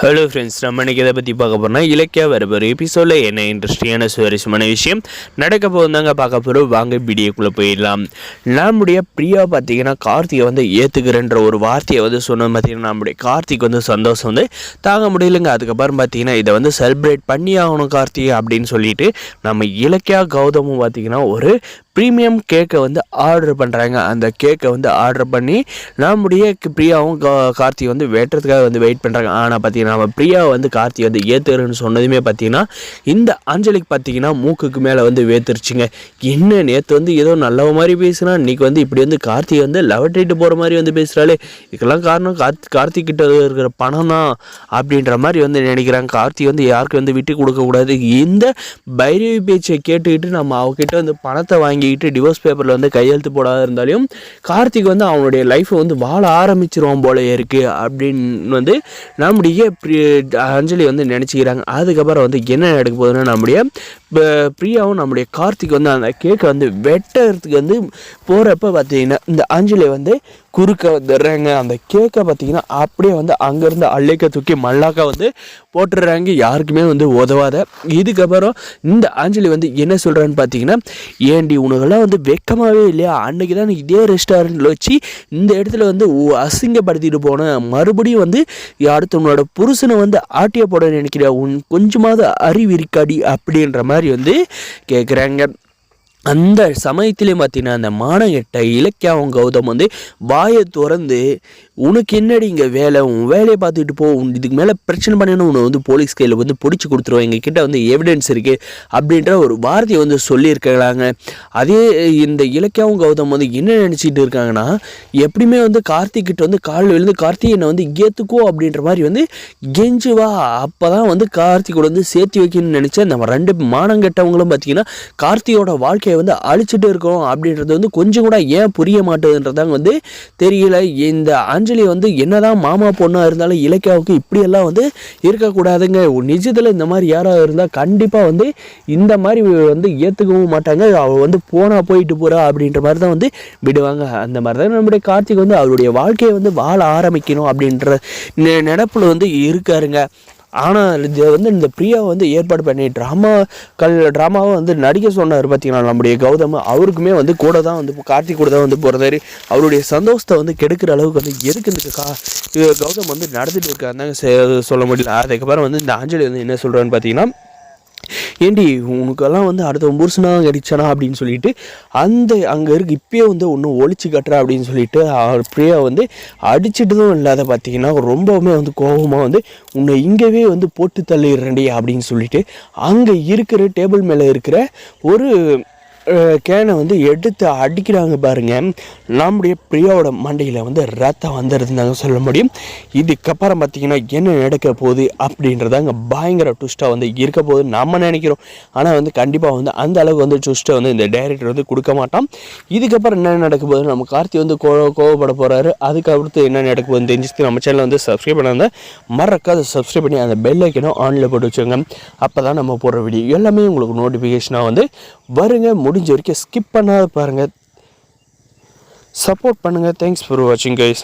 Hello friends, நம்ம இன்றைக்கி இதை பற்றி பார்க்க போகிறோம்னா இலக்கியா வரப்போகிற எபிசோடில் என்ன இன்ட்ரெஸ்டிங்கான சுவாரஸ்யமான விஷயம் நடக்க போகுதாங்க பார்க்க போகிறோம். வாங்க வீடியோக்குள்ளே போயிடலாம். நம்முடைய பிரியா பார்த்தீங்கன்னா கார்த்திகை வந்து ஏற்றுக்கிறன்ற ஒரு வார்த்தையை வந்து சொன்னது பார்த்தீங்கன்னா நம்முடைய கார்த்திக் வந்து சந்தோஷம் வந்து தாங்க முடியலைங்க. அதுக்கப்புறம் பார்த்தீங்கன்னா இதை வந்து செலிப்ரேட் பண்ணி ஆகணும் கார்த்திகை அப்படின்னு சொல்லிட்டு நம்ம இலக்கியா கௌதமும் பார்த்தீங்கன்னா ஒரு ப்ரீமியம் கேக்கை வந்து ஆர்டர் பண்ணுறாங்க. அந்த கேக்கை வந்து ஆர்டர் பண்ணி நம்முடைய பிரியாவும் கார்த்தி வந்து வெட்டுறதுக்காக வந்து வெயிட் பண்ணுறாங்க. ஆனால் பார்த்தீங்கன்னா நம்ம பிரியாவை வந்து கார்த்தி வந்து ஏற்றுறன்னு சொன்னதுமே பார்த்தீங்கன்னா இந்த அஞ்சலிக்கு பார்த்தீங்கன்னா மூக்குக்கு மேலே வந்து வேத்துருச்சுங்க. என்ன நேற்று வந்து ஏதோ நல்ல மாதிரி பேசுனா இன்றைக்கி வந்து இப்படி வந்து கார்த்தி வந்து லவட்டிட்டு போகிற மாதிரி வந்து பேசுகிறாளே, இதுக்கெல்லாம் காரணம் கார்த்திக் கிட்ட இருக்கிற பணம் தான் அப்படின்ற மாதிரி வந்து நினைக்கிறாங்க. கார்த்தி வந்து யாருக்கு வந்து விட்டு கொடுக்கக்கூடாது. இந்த பைரவி பேச்சை கேட்டுக்கிட்டு நம்ம அவகிட்ட வந்து பணத்தை வாங்கிக்கிட்டு டிவோர்ஸ் பேப்பரில் வந்து கையெழுத்து போடாத இருந்தாலும் கார்த்திக் வந்து அவனுடைய லைஃப்பை வந்து வாழ ஆரம்பிச்சிருவான் போல இருக்குது அப்படின்னு வந்து நம்முடைய அஞ்சலி வந்து நினச்சிக்கிறாங்க. அதுக்கப்புறம் வந்து என்ன நடக்க போகுதுன்னா நம்முடைய பிரியாவும் நம்முடைய கார்த்திக் வந்து அந்த கேக்கை வந்து வெட்டுறதுக்கு வந்து போகிறப்ப பார்த்தீங்கன்னா இந்த அஞ்சலி வந்து குறுக்க வந்துடுறாங்க. அந்த கேக்கை பார்த்தீங்கன்னா அப்படியே வந்து அங்கேருந்து அள்ளிக்க தூக்கி மல்லாக்கா வந்து போட்டுடுறாங்க. யாருக்குமே வந்து உதவாத. இதுக்கப்புறம் இந்த அஞ்சலி வந்து என்ன சொல்கிறான்னு பார்த்தீங்கன்னா, ஏண்டி உனக்கெல்லாம் வந்து வெக்கமாகவே இல்லையா? அன்றைக்கி தான் இதே ரெஸ்டாரண்ட்டில் வச்சு இந்த இடத்துல வந்து அசிங்கப்படுத்திட்டு போனேன், மறுபடியும் வந்து அடுத்து உன்னோட புருஷனை வந்து ஆட்டிய போட நினைக்கிறியா? கொஞ்சமாவது அறிவு இருக்காடி அப்படின்ற மாதிரி வந்து கேட்குறாங்க. அந்த சமயத்திலே பார்த்தீங்கன்னா அந்த மானகெட்ட இலக்கியாவும் கௌதம் வந்து வாயை திறந்து உனக்கு என்னடி இங்கே வேலை, உன் வேலையை பார்த்துக்கிட்டு போ, இதுக்கு மேலே பிரச்சனை பண்ணணும், உன்னை வந்து போலீஸ் கையில் வந்து பிடிச்சி கொடுத்துருவோம், எங்ககிட்ட வந்து எவிடன்ஸ் இருக்குது அப்படின்ற ஒரு வார்த்தையை வந்து சொல்லியிருக்கிறாங்க. அதே இந்த இலக்கியாவும் கௌதம் வந்து என்ன நினச்சிட்டு இருக்காங்கன்னா, எப்படியுமே வந்து கார்த்திக்கிட்ட வந்து காலில் விழுந்து கார்த்திக் என்னை வந்து ஏற்றுக்கோ அப்படின்ற மாதிரி வந்து கெஞ்சுவா, அப்போ தான் வந்து கார்த்திகோட வந்து சேர்த்து வைக்கணும்னு நினச்சேன். நம்ம ரெண்டு மானங்கெட்டவங்களும் பார்த்தீங்கன்னா கார்த்தியோட வாழ்க்கை வந்து அழிச்சிட்டு இருக்கோம் அப்படின்றது வந்து கொஞ்சம் கூட ஏன் புரிய மாட்டேதுன்றதாங்க வந்து தெரியல. இந்த அஞ்சலி வந்து என்னதான் மாமா பொண்ணா இருந்தாலும் இலக்கியாவுக்கு இப்படியெல்லாம் வந்து இருக்கக்கூடாதுங்க. நிஜத்தில் இந்த மாதிரி யாராவது இருந்தால் கண்டிப்பாக வந்து இந்த மாதிரி வந்து ஏற்றுக்கவும் மாட்டாங்க. அவள் வந்து போயிட்டு போகிறா அப்படின்ற மாதிரி தான் வந்து விடுவாங்க. அந்த மாதிரி தான் நம்முடைய கார்த்திக் வந்து அவருடைய வாழ்க்கையை வந்து வாழ ஆரம்பிக்கணும் அப்படின்ற நினைப்பில் வந்து இருக்காருங்க. ஆனால் இது வந்து இந்த பிரியாவை வந்து ஏற்பாடு பண்ணி ட்ராமாவை வந்து நடிக்க சொன்னார் பார்த்தீங்கன்னா நம்முடைய கௌதம். அவருக்குமே வந்து கூட தான் வந்து கார்த்திக் கூட தான் வந்து போகிறதாரு. அவருடைய சந்தோஷத்தை வந்து கெடுக்கிற அளவுக்கு வந்து எதுக்கு இந்த கௌதம் வந்து நடந்துட்டு இருக்காருந்தாங்க சொல்ல முடியல. அதுக்கப்புறம் வந்து இந்த அஞ்சலி வந்து என்ன சொல்கிறான்னு பார்த்தீங்கன்னா, ஏண்டி உனக்கெல்லாம் வந்து அடுத்த புருஷனா கிடைச்சானா அப்படின்னு சொல்லிட்டு அங்கே இருக்கு இப்பயே வந்து ஒன்று ஒழிச்சு கட்டுறா அப்படின்னு சொல்லிட்டு பிரியா வந்து அடிச்சிட்டதும் இல்லாத பார்த்தீங்கன்னா ரொம்பவுமே வந்து கோபமாக வந்து உன்னை இங்கேவே வந்து போட்டு தள்ளிடுறேன்டி அப்படின்னு சொல்லிட்டு அங்கே இருக்கிற டேபிள் மேலே இருக்கிற ஒரு கேனை வந்து எடுத்து அடிக்கிறாங்க பாருங்க. நம்முடைய பிரியாவோட மண்டையில் வந்து ரத்தம் வந்துருந்தாங்க சொல்ல முடியும். இதுக்கப்புறம் பார்த்தீங்கன்னா என்ன நடக்க போகுது அப்படின்றதாங்க பயங்கர ட்விஸ்ட்டாக வந்து இருக்க போகுது நம்ம நினைக்கிறோம். ஆனால் வந்து கண்டிப்பாக வந்து அந்த அளவுக்கு வந்து ட்விஸ்ட்டை வந்து இந்த டைரக்டர் வந்து கொடுக்க மாட்டான். இதுக்கப்புறம் என்ன நடக்க போகுது, நம்ம கார்த்தி வந்து கோவப்பட போகிறாரு. அதுக்கு அடுத்து என்ன நடக்க போகுதுன்னு தெரிஞ்சுட்டு நம்ம சேனலை வந்து சப்ஸ்கிரைப் பண்ணாத மறக்காத சப்ஸ்கிரைப் பண்ணி அந்த பெல் ஐக்கனும் ஆனில் போட்டு வச்சுக்கோங்க. அப்போ தான் நம்ம போடுற வீடியோ எல்லாமே உங்களுக்கு நோட்டிஃபிகேஷனாக வந்து வருங்க. முடிஞ்ச வரைக்கும் ஸ்கிப் பண்ணாத பாருங்கள், சப்போர்ட் பண்ணுங்கள். தேங்க்ஸ் ஃபார் வாட்சிங் கைஸ்.